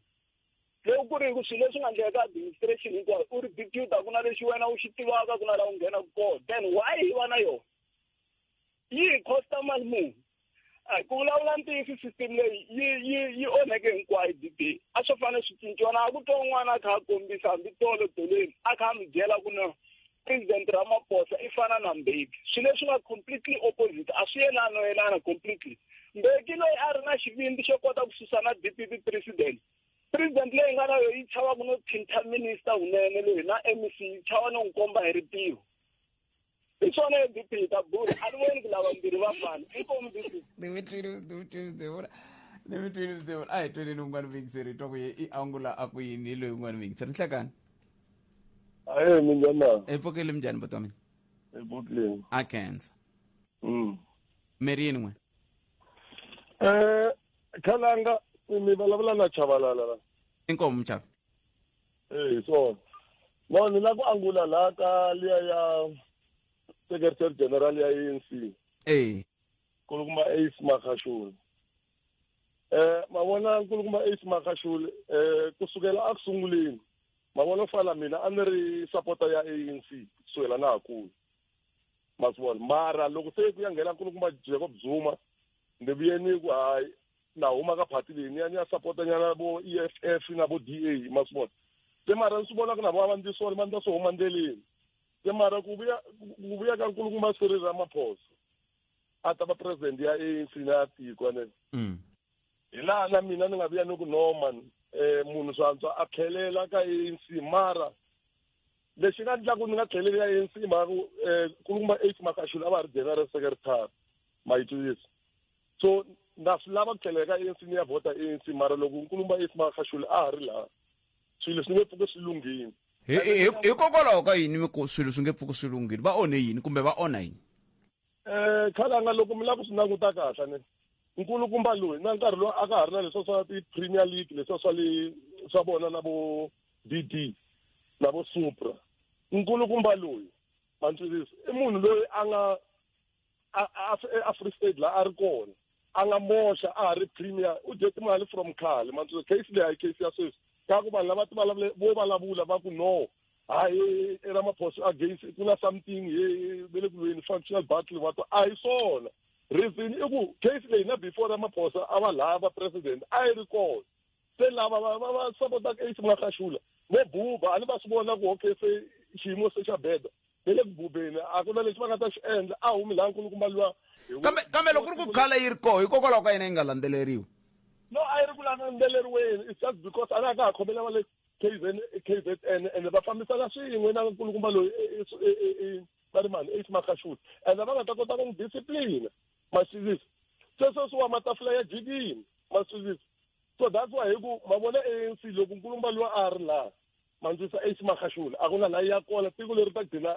Speaker 7: loko ku ri ku swilo leswi nga endleka administration hinkwayo u ri deputy ku na lexi wena u xi tivaka ku na laha u nghenaka kona then why hi va na yona yi costa mali muni ku vulavula ntiyisi system leyi yi onheke hinkwayo DP a swo fanele swi cinciwa na ku twa un'wana a kha a kombisa hambi tolo doleni a kha a mi byela ku na president Ramaphosa i fana na Mbeki swilo leswi nga completely opposite a swi yelana completely Mbeki loyi a ri na xivindi xo kota ku susana deputy president leyi nga na yo yi chava ku no thinta minister unene loyi na MEC yi chava no n'wi komba hi ritiho hi swona DP ta buri a ni voni ku lava mbirhi va fana i komu DP
Speaker 1: ni twini a hi tweleni un'wana vingiseri twa ku i angula a ku yini hi loyi un'wana vingiseri ni hlekani
Speaker 9: aye minjhani na
Speaker 1: epfukile minjhani bota mina
Speaker 9: epfukile
Speaker 1: a khensa meri yini n'wena
Speaker 9: Khalanga mi vulavula na Chavalala la
Speaker 1: inkomo mchava
Speaker 9: swona no ni la ku angula la ka liya ya secretary general ya ANC kulukuma Ace Makashule mavona kulukuma Ace Makashule kusukela a kusunguleni mavona fala mina a ni ri supporter ya ANC kusukela na hakulu masivona mara loko se ku ya nghena kulukuma Jacob Zuma ni vuye ni ku hayi na huma ka party leyi ni ya supporter nyana vo EFF na vo DA masivona se mara ni swi vona ku na vo vandisoli va ndza swi huma ndeleni se mara ku vuya ka nkulukumba Cyril Ramaphosa a ta va president ya ANC na tiko ne hi laha na mina ni nga vuya ni ku no man munhu swantswa a tlhelela ka ANC mara lexi nga endlaku ni nga tlheleli ka ANC mara ku nkulukumba Ace Makashule a va ri general secretary mayitwisi so na swi lava ku tlhelela ka ANC ni ya vhota ANC mara loko nkulukumba Ace Makashule a ha ri laha swilo swi nge pfuki swi lunghini
Speaker 1: hikokwalaho ka yini swilo swi nge pfuki swi lunghini va onhe yini kumbe va onha yini
Speaker 9: Khalanga loko mi lava ku swi languta kahle ne nkulukumba loyi na nkarhi lowu a ka ha ri na leswiya swa ti-Premier League leswiya swa vona na vo BD na vo Supra nkulukumba loyi mantwisisi i munhu loyi a nga Free State la a ri kona a nga moxa a ha ri premier u dye timali from khale mantwisisi case leyi a hi case ya sweswi ka ku vanhu lava vo vulavula va ku no hayi Ramaphosa against ku na something ve le kulweni functional battle va to a hi swona reason i ku case leyi na before Ramaphosa a va lava president a yi ri kona se lava va supportaka Ace Makashule vo buba a ni va swi vona ku okay se xiyimo se xa beda ve le ku bubeni a ku na lexi va nga ta xi endla a humi laha nkulukumba luwa
Speaker 1: kambe loko ku ri ku khale yi ri koho hikokwalaho ka yina yi nga landzeleriwi
Speaker 9: no a yi ri ku landzeleriweni it's just because a nga ka ha khomela va le KZN and va fambisana swin'we na nkulukumba loyi va ri mani Ace Makashule and va nga ta kota ku n'wi discipline masizisi seso siwa matafula ya jikini masizisi so that's why hiku mabona ANC loko nkulumo lo ari la manjisa esimakhashula akuna la yakona tiko leri ta gcina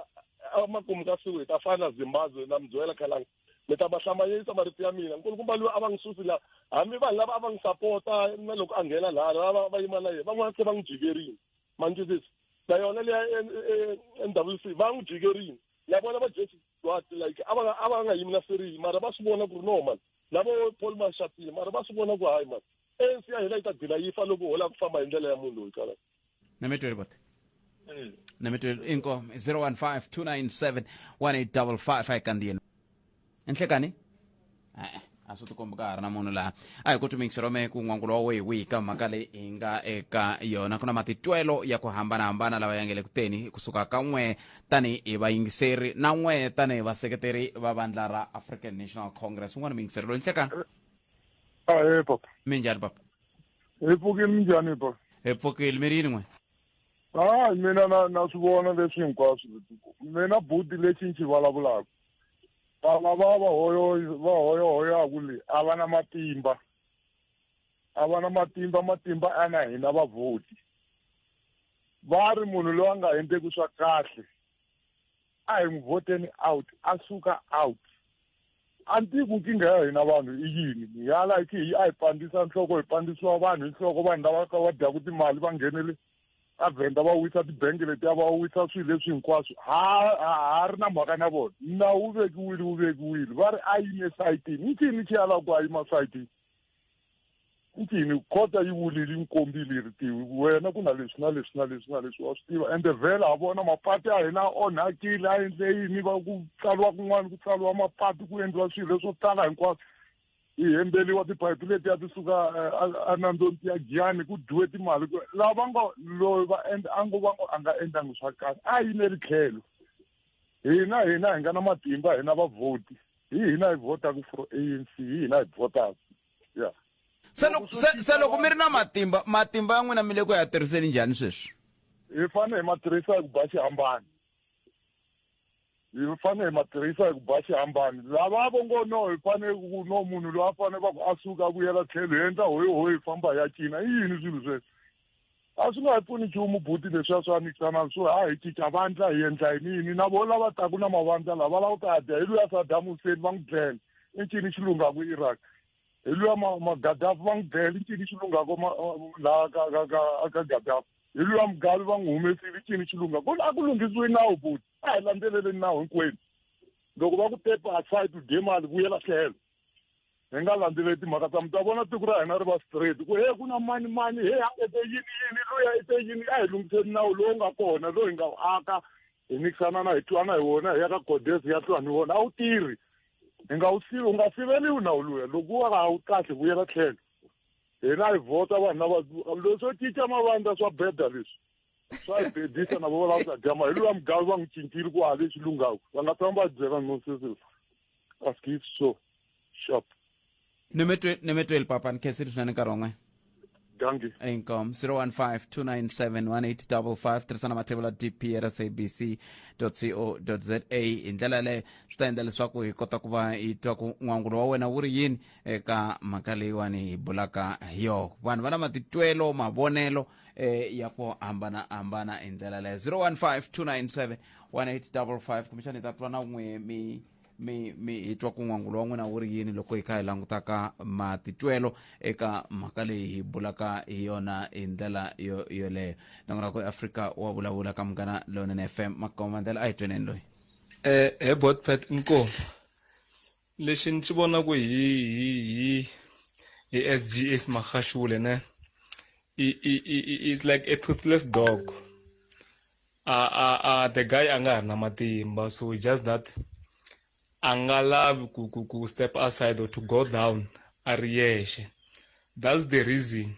Speaker 9: amakumu ka siwe ta fana Zimbabwe na mdzwela Khalanga leta bahlamanyisa marito ya mina nkulumo lo abangisusi la hambi vanhu lava abangisupporta na loko angena la lava bayima na yena van'wana se vangijikerini manjisa na yona le NWC vangijikerini yabona ba Jesse what like abanga yimna seri mara basibona ku normal labo Paul Mashatile mara basibona ku hayi man ANC ya hela itagcina yifa loko hola kufamba indlela ya munhu loyi kala
Speaker 1: nametwele bote nametwele inko 0152971855 ayikandiyeni enhlekani asutukomba ka rina munhu laha a hi ku tumingisirome ku n'wangulo wa wihi ka mhaka leyi hi nga eka yona ku na matitwelo ya ku hambanahambana lawa ya nge le kuteni kusuka ka n'we tanihi vayingiseri na n'we tanihi vaseketeri va vandla ra African National Congress un'wana mingiseri loyi enhlekani
Speaker 10: he papa
Speaker 1: minjhani papa
Speaker 10: hi pfukile minjhani papa
Speaker 1: hi pfukile mi ri yini n'we
Speaker 10: mina na swi vona leswi hinkwaswo mina buti lexi ni xi vulavulaka vana va hoyohoyaku le a va na matimba matimba ana hina vavhoti va ri munhu loyi a nga endleki swa kahle a hi n'wi voteni out a suka out a ni tivi ku nkingha ya hina vanhu i yini hi ya like a hi pandisa nhloko hi pandisiwa vanhu hi nhloko vanhu lava ka va dyaku timali va nghenele a Venda va wisa tibengi letiya va wisa swilo leswi hinkwaswo ha ri na mhaka na vona nawu wu vekiwile va ri a yime sayitini ncini xi ala ku a yima sayitini ncini khota yi vulile yi nkombile yi ri tiwi wena ku na leswi wa swi tiva ende vhela ha vona mapatu ya hina onhakile a endle yini va ku tsaliwa kun'wana ku tsaliwa mapatu ku endliwa swilo leswo tala hinkwaswo hi hembeliwa tipayipi letiya ti suka anandoni ti ya Giyani ku dyiwe timali lava nga loyi a nga endlangi swa kahle a yimeli tlhelo hina hi nga na matimba hina vavhoti hina hi votaku for ANC hina hi votaka ya
Speaker 1: se loko mi ri na matimba ya n'wina mi le ku ya tirhiseni njhani sweswi
Speaker 10: hi fanele hi matirhisa hi ku ba xihambani hi fanele hi matirhisa hi ku ba xihambani lava vo ngo no hi fanele ku no munhu loyi a fanele va ku a suka a vuyela tlhelo hi endla hoyi hi famba hi ya cina i yini swilo sweswo a swi nga hi pfuni nchumu buti leswiya swa nikisana swo hi cinca vandla hi endla yini na vo lava taku na mavandla lava lava ku ta dya hi luya Saddam Hussein va n'wi dlela i ncini xi lungaku Iraq hi luya Gaddafi va n'wi dlela i ncini xi lungaku laha ka Gaddafi hi luya Mugabe va n'wi humesile i ncini xi lungaku a ku lunghisiwe nawu buti a hi landzeleleni nawu hinkwenu loko va ku tepa aside u dye mali vuyela tlhelo hi nga landzeleli timhaka ta mi ta vona tiko ra hina ri va straight ku he ku na mani a ete yini loyi a ete yini a hi lunghiseni nawu lowu nga kona loyi hi nga wu aka hi nikisana na hi twana hi wona hi ya ka Godes hi ya twana hi wona a wu tirhi hi nga u nga siveliwi nawu luya loko wu nga wu kahle vuyela tlhelo hina hi vota vanhu lava leswo cinca mavandla swa beda leswi swa hi bedisa na vo lava ku ta dyama hi luya Mugabe va n'wi cincile ku hava lexi lungaku va nga tshama va byela nonsesi askif so shop
Speaker 1: nimetweli papa ni khesiri swinene nkarhi wun'we
Speaker 10: gangi
Speaker 1: income 0152971855 tirhisana mathebula dp@sabc.co.za hi ndlela leyo swi ta endla leswaku hi kota ku va hi twa ku n'wangulo wa wena wu ri yini eka mhaka leyiwani hi bulaka hi yona vanhu va na matitwelo mavonelo ya ku hambanahambana hi ndlela leyo 0152971855 kumbexani hi ta twa na n'we mi hi twa ku n'wangulo wa n'wina wu ri yini loko hi kha hi langutaka matitwelo eka mhaka leyi hi bulaka hi yona hi ndlela yoleyo nangona ku Afrika wa vulavula ka Munghana Lonene FM makomandela a hi tweneni loyi
Speaker 11: he botpet inkomo lexi ni xi vona ku hi SGS Makhashule ne is like a toothless dog the guy anga ha ri na matimba so just that anga lavi ku step aside or to go down a ri yexe that's the reason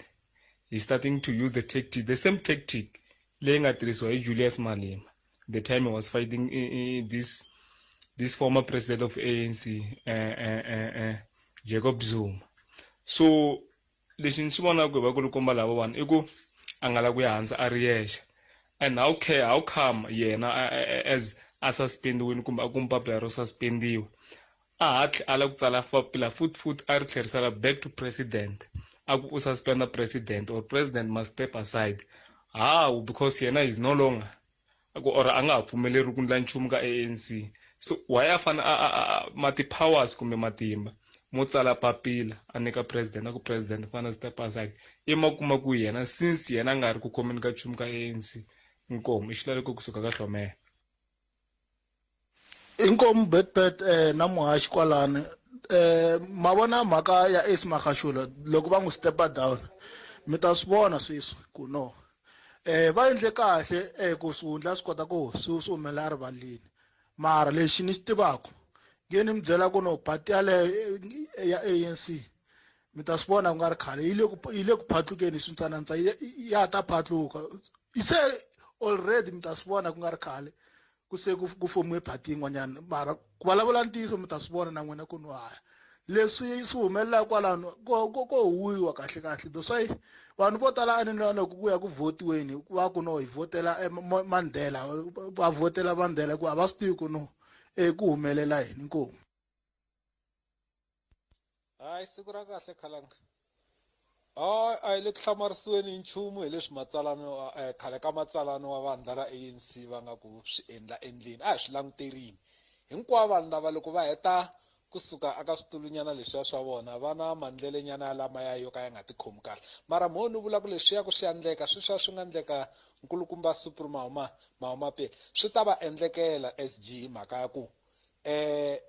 Speaker 11: he's starting to use the same tactic leyi nga tirhisiwa hi Julius Malema the time he was fighting this former president of ANC Jacob Zuma so lexi ni xi vonaka hi vakulukumba lava vanhu i ku a nga la ku ya hansi a ri yexe and how come yena as a suspendiwini kumbe a ku mpapila ro suspendiwa ala ku tsala papila futhi a ri tlherisela back to president a ku u suspenda president or president must step aside because yena is no longer or a nga ha pfumeleri ku ndla nchumu ka ANC. So why a fane powers kumbe matimba mo tsala papila a nyika president a ku president fane step aside kuma ku yena since yena nga ri ku khomeni ka nchumu ka ANC. Inkomo i xilaveko kusuka ka Hlomela.
Speaker 12: Inkomo bet na muhaxi kwalani mavona mhaka ya Ace Magashule loko va n'wi stepa down mi ta swi vona sweswi ku no va endle kahle ku swihundla swi kota ku swi humelela rivaleni mara lexi ni xi tivaka nge ni mi byela ku no party yaleyo ya ANC mi ta swi vona ku nga ri khale yi le ku phatlukeni swintsanantsa ya ta phatluka se already mi ta swi vona ku nga ri khale ku se ku fomiwe party yin'wanyana mara ku vulavula ntiyiso mi ta swi vona na n'wina ku no haya leswi swi humelela kwalano ko huwiwa kahle kahle dosai vanhu vo tala a ni loko ku ya ku votiweni va ku no hi votela Mandela va votela Mandela ku a va swi tivi ku no ku humelela yini inkomo.
Speaker 13: Hayi siku ra kahle Khalanga. A hi le ku hlamarisiweni nchumu hi leswi matsalano khale ka matsalano wa vandla ra ANC va nga ku swi endleni a hi swi languterini hinkwavo vanhu lava loko va heta kusuka aka switulunyana leswiya swa vona va na mandlelenyana ya lamaya yo ka ya nga tikhomi kahle mara mo ni vula ku leswiya ku swi endleka sweswiya swi nga endleka nkulukumba Supreme Mahomapele swi ta va endlekela SG mhaka ya ku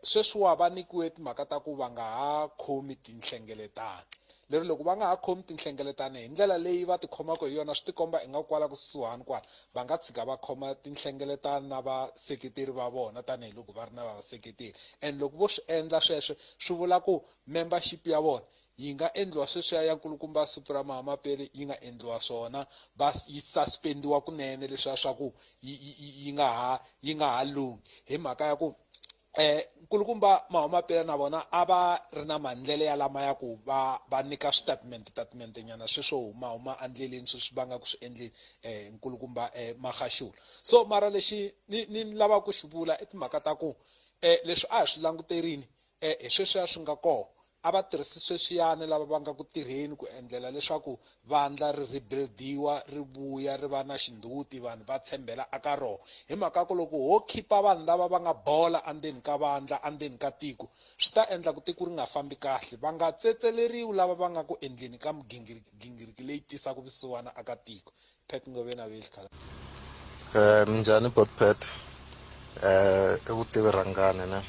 Speaker 13: sweswiwa va nikiwe timhaka ta ku va nga ha khomi tinhlengeletano lero loko va nga ha khomi tinhlengeletano hi ndlela leyi va tikhomaka hi yona swi tikomba inga kwala kusuhani kwala va nga tshika va khoma tinhlengeletano na vaseketeri va vona tanihiloko va ri na vaseketeri and loko vo swi endla sweswo swi vula ku membership ya vona yi nga endliwa sweswiya ya nkulukumba Supreme Mahomapele yi nga endliwa swona yi suspendiwa kunene leswiya swa ku yi nga ha lungi hi mhaka ya ku nkulukumba Mahomapele na vona a va ri na mandlele ya lama ya ku va nyika statement nyana sweswo huma andleleni sweswi va nga ku swi endleni nkulukumba Magashule. So mara lexi ni lava ku xi vula i timhaka ta ku leswi a hi swi languterini hi sweswiya swi nga kona a va tirhisi sweswiyani lava va nga ku tirheni ku endlela leswaku vandla ri rebuildiwa ri vuya ri va na xinduti vanhu va tshembela aka rona hi mhaka ku loko ho khipa vanhu lava va nga bola andzeni ka vandla andzeni ka tiko swi ta endla ku tiko ri nga fambi kahle va nga tsetseleriwi lava va nga ku endleni ka migingiriki leyi tisaka vusiwana aka tiko. Pet Ngovena Khala.
Speaker 14: Minjhani Botpet i vutivi rhangane na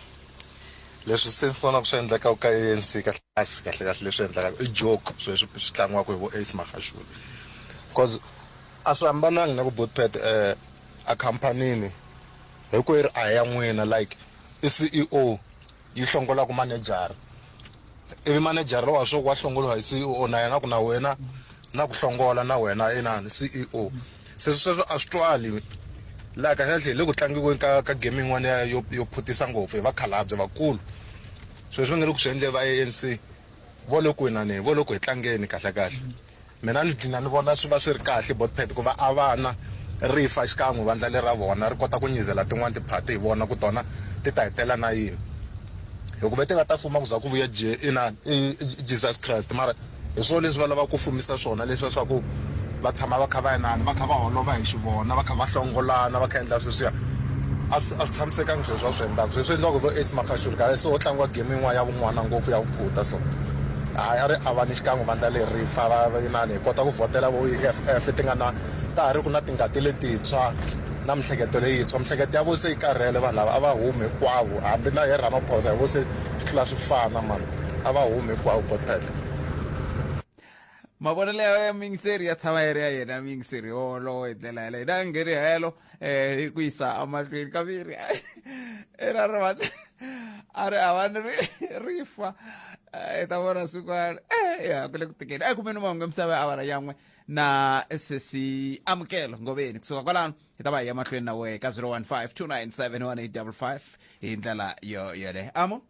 Speaker 14: leswi se fanaka swi endleka ka ANC kahle leswi endlaka i joke sweswi swi tlangiwaka hi vo Ace Magashule because a swi hambananga na ku Botpet a khampanini hi ku ri a ya n'wina like i CEO yi hlongola ku manager ivi manager wa swo wa hlongoliwa hi CEO na yena ku na wena na ku hlongola na wena inani CEO se sweswo a swi twali la kahle le ku tlangiweni ka gaming yin'wana yo phutisa ngopfu hi vakhalabye vakulu sweswo nge ri ku swi endle va ANC vo loko hi tlangeni kahle mina ni dlina ni vona swi va swi ri kahle Botpet ku va a vana rifa xikan'we vandla lera vona ri kota ku nyizela tin'wana tiphati hi vona ku tona ti ta hetela na yini hikuva ti nga ta fuma ku za ku vuya Jesus Christ mara hi swona leswi va lava ku fumisa swona leswi swa ku va tshama va kha va inani va kha va holova hi xivona va kha va hlongolana va kha endla sweswiya a swi tshamisekangi sweswi va swi endlaka sweswi endliwaka vo Ace Magashule ka so ho tlangiwa game yin'wana ya vun'wana ngopfu ya vuphuta so hayi a ri avani xikan'we vandla leri rifa va inani hi kota ku vhotela vo EFF ti nga na ta ha ri ku na tingati letintshwa na mihleketo leyintshwa mihleketo ya vo se yi karhele vanhu lava a va humi hinkwavo hambi na hi Ramaphosa hi vo se swi tlhela swi fana mani a va humi hinkwavo Botpet.
Speaker 1: mavonelo ya mingiseri ya tshama yi ri ya yena mingiseri yolo hi ndlela yaleyo na ngheni helo hi ku yisa amahlweni kaviri era a ri avani rifa hi ta vona swin'wana ya ku le ku tekeni a kumeni mahungu emisava ya awara yan'we na sesi amukelo Ngoveni kusuka kwalano hi ta va hi ya mahlweni na wehe ka 015 297 1855 hi ndlela yoleyo amo